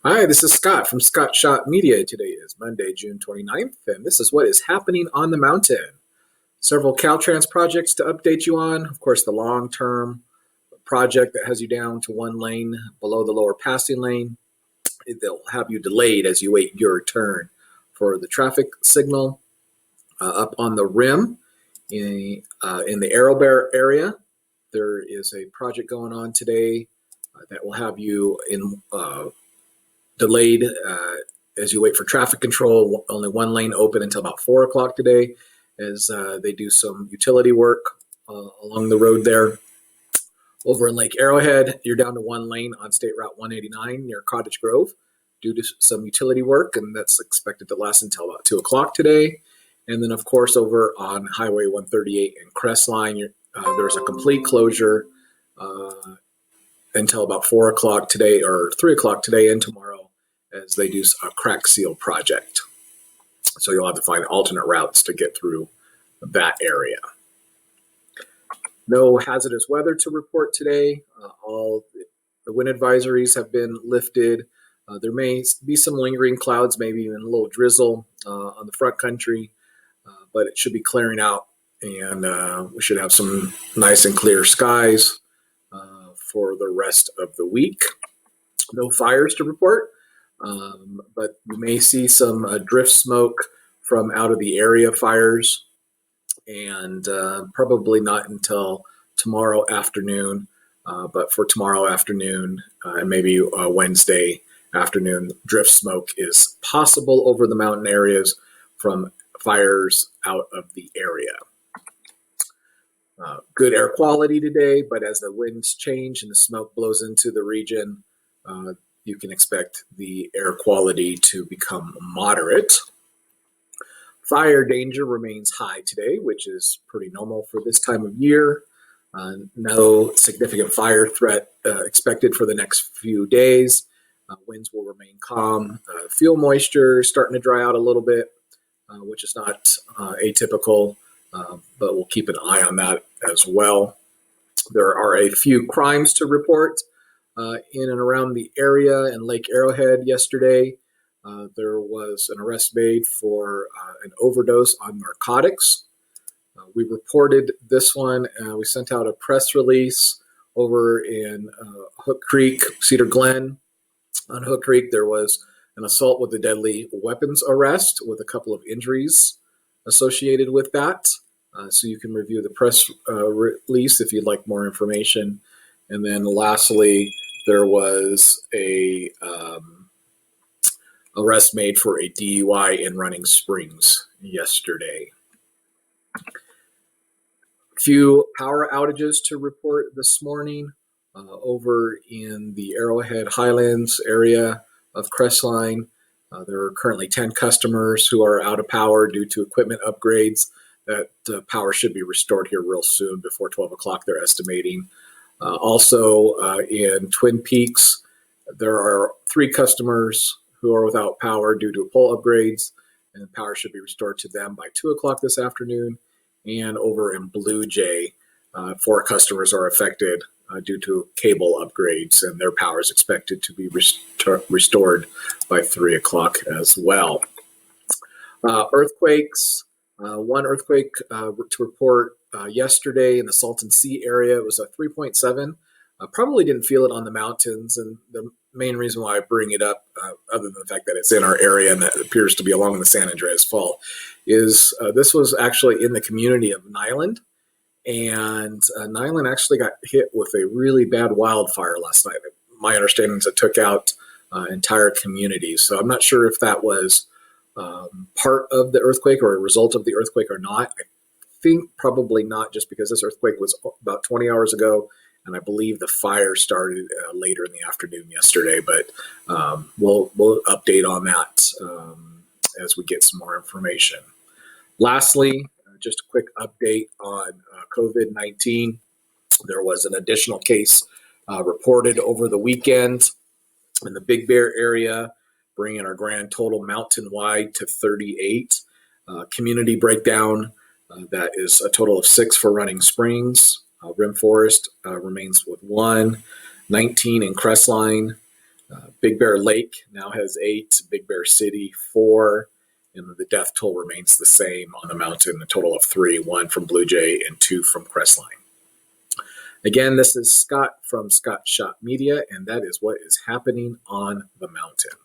Hi, this is Scott from Scott Shot Media. Today is Monday, June 29th, and this is what is happening on the mountain. Several Caltrans projects to update you on. Of course, the long term project that has you down to one lane below the lower passing lane. They'll have you delayed as you wait your turn for the traffic signal up on the rim in the Arrow Bear area. There is a project going on today that will have you in delayed as you wait for traffic control. Only one lane open until about 4 o'clock today as they do some utility work along the road there. Over in Lake Arrowhead, you're down to one lane on State Route 189 near Cottage Grove due to some utility work, and that's expected to last until about 2 o'clock today. And then, of course, over on Highway 138 and Crestline, there's a complete closure until about 4 o'clock today or 3 o'clock today and tomorrow as they do a crack seal project. So you'll have to find alternate routes to get through that area. No hazardous weather to report today. All the wind advisories have been lifted. There may be some lingering clouds, maybe even a little drizzle on the front country, but it should be clearing out, and we should have some nice and clear skies for the rest of the week. No fires to report, but you may see some drift smoke from out of the area fires, and probably not until tomorrow afternoon. But for tomorrow afternoon and maybe Wednesday afternoon, drift smoke is possible over the mountain areas from fires out of the area. Good air quality today, but as the winds change and the smoke blows into the region, you can expect the air quality to become moderate. Fire danger remains high today, which is pretty normal for this time of year. No significant fire threat expected for the next few days. Winds will remain calm. Fuel moisture starting to dry out a little bit, which is not atypical, but we'll keep an eye on that as well. There are a few crimes to report in and around the area in Lake Arrowhead yesterday. There was an arrest made for an overdose on narcotics. We reported this one. We sent out a press release over in Hook Creek, Cedar Glen. On Hook Creek, there was an assault with a deadly weapons arrest with a couple of injuries associated with that. So you can review the press release if you'd like more information. And then lastly, there was a arrest made for a DUI in Running Springs yesterday. Few power outages to report this morning over in the Arrowhead Highlands area of Crestline. There are currently 10 customers who are out of power due to equipment upgrades. That power should be restored here real soon, before 12 o'clock, they're estimating. Also in Twin Peaks, there are 3 customers who are without power due to pole upgrades, and power should be restored to them by 2 o'clock this afternoon. And over in Blue Jay, 4 customers are affected due to cable upgrades, and their power is expected to be restored by 3 o'clock as well. Earthquakes. One earthquake to report yesterday in the Salton Sea area. It was a 3.7. Probably didn't feel it on the mountains, and the main reason why I bring it up, other than the fact that it's in our area and that it appears to be along the San Andreas Fault, is this was actually in the community of Nyland, and Nyland actually got hit with a really bad wildfire last night. My understanding is it took out entire communities, so I'm not sure if that was part of the earthquake or a result of the earthquake or not. I think probably not, just because this earthquake was about 20 hours ago, and I believe the fire started later in the afternoon yesterday. But we'll update on that as we get some more information. Lastly, just a quick update on COVID-19. There was an additional case reported over the weekend in the Big Bear area, bringing our grand total mountain-wide to 38. Community breakdown, that is a total of 6 for Running Springs. Rim Forest remains with 1, 19 in Crestline, Big Bear Lake now has 8, Big Bear City 4, and the death toll remains the same on the mountain, a total of 3, 1 from Blue Jay and 2 from Crestline. Again, this is Scott from Scott Shot Media, and that is what is happening on the mountain.